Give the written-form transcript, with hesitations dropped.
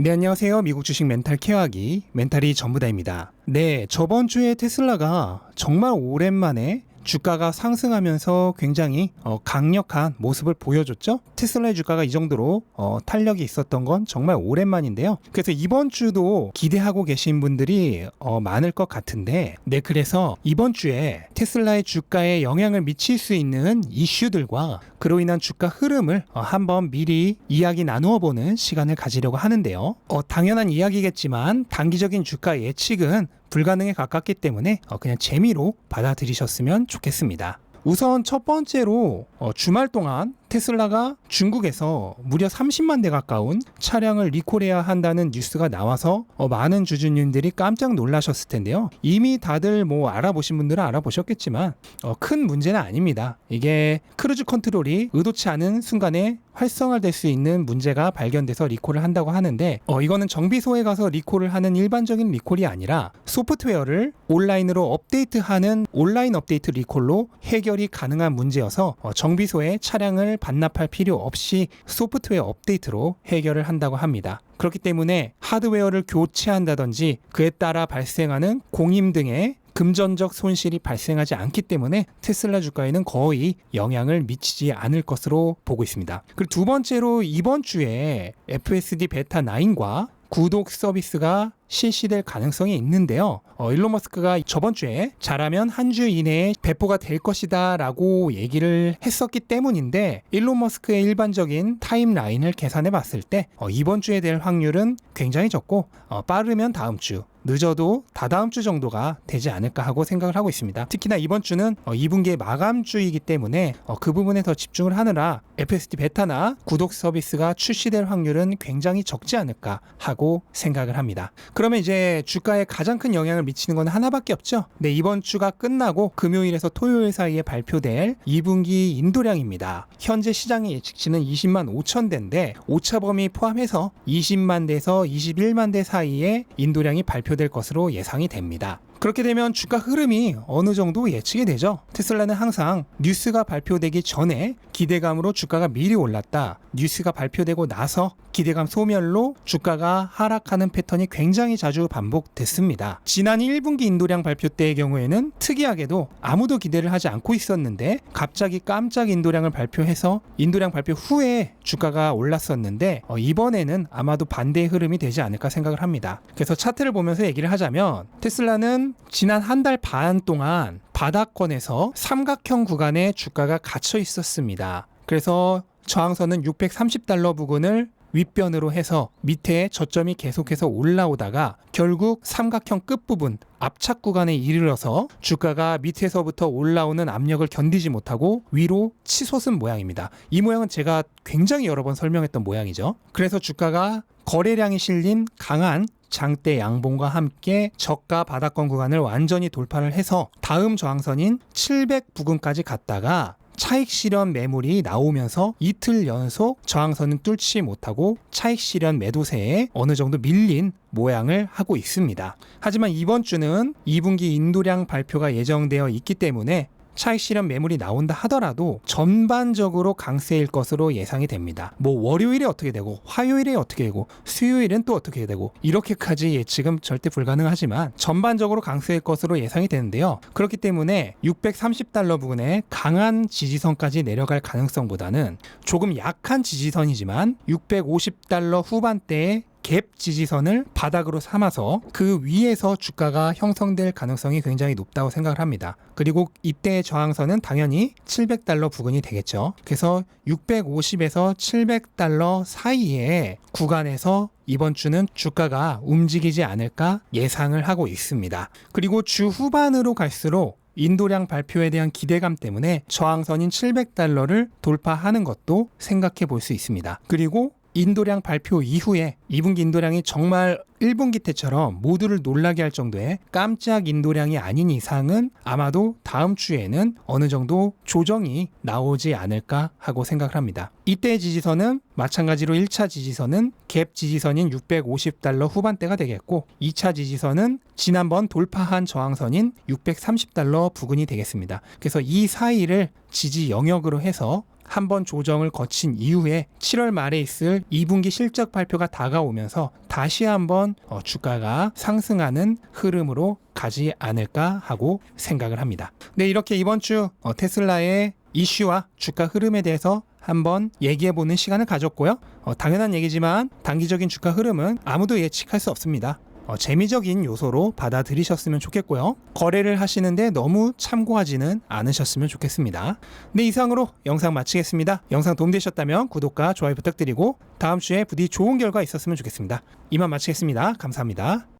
네, 안녕하세요. 미국 주식 멘탈 케어하기 멘탈이 전부다입니다. 네, 저번 주에 테슬라가 정말 오랜만에 주가가 상승하면서 굉장히 강력한 모습을 보여줬죠. 테슬라의 주가가 이 정도로 탄력이 있었던 건 정말 오랜만인데요. 그래서 이번 주도 기대하고 계신 분들이 많을 것 같은데, 네, 그래서 이번 주에 테슬라의 주가에 영향을 미칠 수 있는 이슈들과 그로 인한 주가 흐름을 한번 미리 이야기 나누어 보는 시간을 가지려고 하는데요. 당연한 이야기겠지만 단기적인 주가 예측은 불가능에 가깝기 때문에 그냥 재미로 받아들이셨으면 좋겠습니다. 우선 첫 번째로 주말 동안 테슬라가 중국에서 무려 30만 대 가까운 차량을 리콜해야 한다는 뉴스가 나와서 많은 주주님들이 깜짝 놀라셨을 텐데요. 이미 다들 알아보신 분들은 알아보셨겠지만 큰 문제는 아닙니다. 이게 크루즈 컨트롤이 의도치 않은 순간에 활성화될 수 있는 문제가 발견돼서 리콜을 한다고 하는데, 이거는 정비소에 가서 리콜을 하는 일반적인 리콜이 아니라 소프트웨어를 온라인으로 업데이트하는 온라인 업데이트 리콜로 해결이 가능한 문제여서 정비소에 차량을 반납할 필요 없이 소프트웨어 업데이트로 해결을 한다고 합니다. 그렇기 때문에 하드웨어를 교체한다든지 그에 따라 발생하는 공임 등의 금전적 손실이 발생하지 않기 때문에 테슬라 주가에는 거의 영향을 미치지 않을 것으로 보고 있습니다. 그리고 두 번째로 이번 주에 FSD 베타 9과 구독 서비스가 실시될 가능성이 있는데요. 일론 머스크가 저번 주에 잘하면 한 주 이내에 배포가 될 것이다 라고 얘기를 했었기 때문인데, 일론 머스크의 일반적인 타임라인을 계산해 봤을 때 이번 주에 될 확률은 굉장히 적고 빠르면 다음 주, 늦어도 다다음 주 정도가 되지 않을까 하고 생각을 하고 있습니다. 특히나 이번 주는 2분기의 마감주이기 때문에 그 부분에 더 집중을 하느라 FSD 베타나 구독 서비스가 출시될 확률은 굉장히 적지 않을까 하고 생각을 합니다. 그러면 이제 주가에 가장 큰 영향을 미치는 건 하나밖에 없죠. 네, 이번 주가 끝나고 금요일에서 토요일 사이에 발표될 2분기 인도량입니다. 현재 시장의 예측치는 20만 5천 대인데 오차 범위 포함해서 20만 대에서 21만 대 사이에 인도량이 발표될 것으로 예상이 됩니다. 그렇게 되면 주가 흐름이 어느 정도 예측이 되죠. 테슬라는 항상 뉴스가 발표되기 전에 기대감으로 주가가 미리 올랐다, 뉴스가 발표되고 나서 기대감 소멸로 주가가 하락하는 패턴이 굉장히 자주 반복됐습니다. 지난 1분기 인도량 발표 때의 경우에는 특이하게도 아무도 기대를 하지 않고 있었는데 갑자기 깜짝 인도량을 발표해서 인도량 발표 후에 주가가 올랐었는데, 이번에는 아마도 반대의 흐름이 되지 않을까 생각을 합니다. 그래서 차트를 보면서 얘기를 하자면 테슬라는 지난 한 달 반 동안 바닥권에서 삼각형 구간에 주가가 갇혀 있었습니다. 그래서 저항선은 630달러 부근을 윗변으로 해서 밑에 저점이 계속해서 올라오다가 결국 삼각형 끝부분 압착 구간에 이르러서 주가가 밑에서부터 올라오는 압력을 견디지 못하고 위로 치솟은 모양입니다. 이 모양은 제가 굉장히 여러 번 설명했던 모양이죠. 그래서 주가가 거래량이 실린 강한 장대 양봉과 함께 저가 바닥권 구간을 완전히 돌파를 해서 다음 저항선인 700 부근까지 갔다가 차익 실현 매물이 나오면서 이틀 연속 저항선은 뚫지 못하고 차익 실현 매도세에 어느 정도 밀린 모양을 하고 있습니다. 하지만 이번 주는 2분기 인도량 발표가 예정되어 있기 때문에 차익 실현 매물이 나온다 하더라도 전반적으로 강세일 것으로 예상이 됩니다. 월요일에 어떻게 되고 화요일에 어떻게 되고 수요일은 또 어떻게 되고 이렇게까지 예측은 절대 불가능하지만 전반적으로 강세일 것으로 예상이 되는데요. 그렇기 때문에 630달러 부근에 강한 지지선까지 내려갈 가능성보다는 조금 약한 지지선이지만 650달러 후반대의 갭 지지선을 바닥으로 삼아서 그 위에서 주가가 형성될 가능성이 굉장히 높다고 생각을 합니다. 그리고 이때의 저항선은 당연히 700달러 부근이 되겠죠. 그래서 650에서 700달러 사이의 구간에서 이번 주는 주가가 움직이지 않을까 예상을 하고 있습니다. 그리고 주 후반으로 갈수록 인도량 발표에 대한 기대감 때문에 저항선인 700달러를 돌파하는 것도 생각해 볼 수 있습니다. 그리고 인도량 발표 이후에 2분기 인도량이 정말 1분기 때처럼 모두를 놀라게 할 정도의 깜짝 인도량이 아닌 이상은 아마도 다음 주에는 어느 정도 조정이 나오지 않을까 하고 생각을 합니다. 이때의 지지선은 마찬가지로 1차 지지선은 갭 지지선인 650달러 후반대가 되겠고 2차 지지선은 지난번 돌파한 저항선인 630달러 부근이 되겠습니다. 그래서 이 사이를 지지 영역으로 해서 한번 조정을 거친 이후에 7월 말에 있을 2분기 실적 발표가 다가오면서 다시 한번 주가가 상승하는 흐름으로 가지 않을까 하고 생각을 합니다. 네, 이렇게 이번 주 테슬라의 이슈와 주가 흐름에 대해서 한번 얘기해보는 시간을 가졌고요. 당연한 얘기지만 단기적인 주가 흐름은 아무도 예측할 수 없습니다. 재미적인 요소로 받아들이셨으면 좋겠고요. 거래를 하시는데 너무 참고하지는 않으셨으면 좋겠습니다. 네, 이상으로 영상 마치겠습니다. 영상 도움되셨다면 구독과 좋아요 부탁드리고 다음 주에 부디 좋은 결과 있었으면 좋겠습니다. 이만 마치겠습니다. 감사합니다.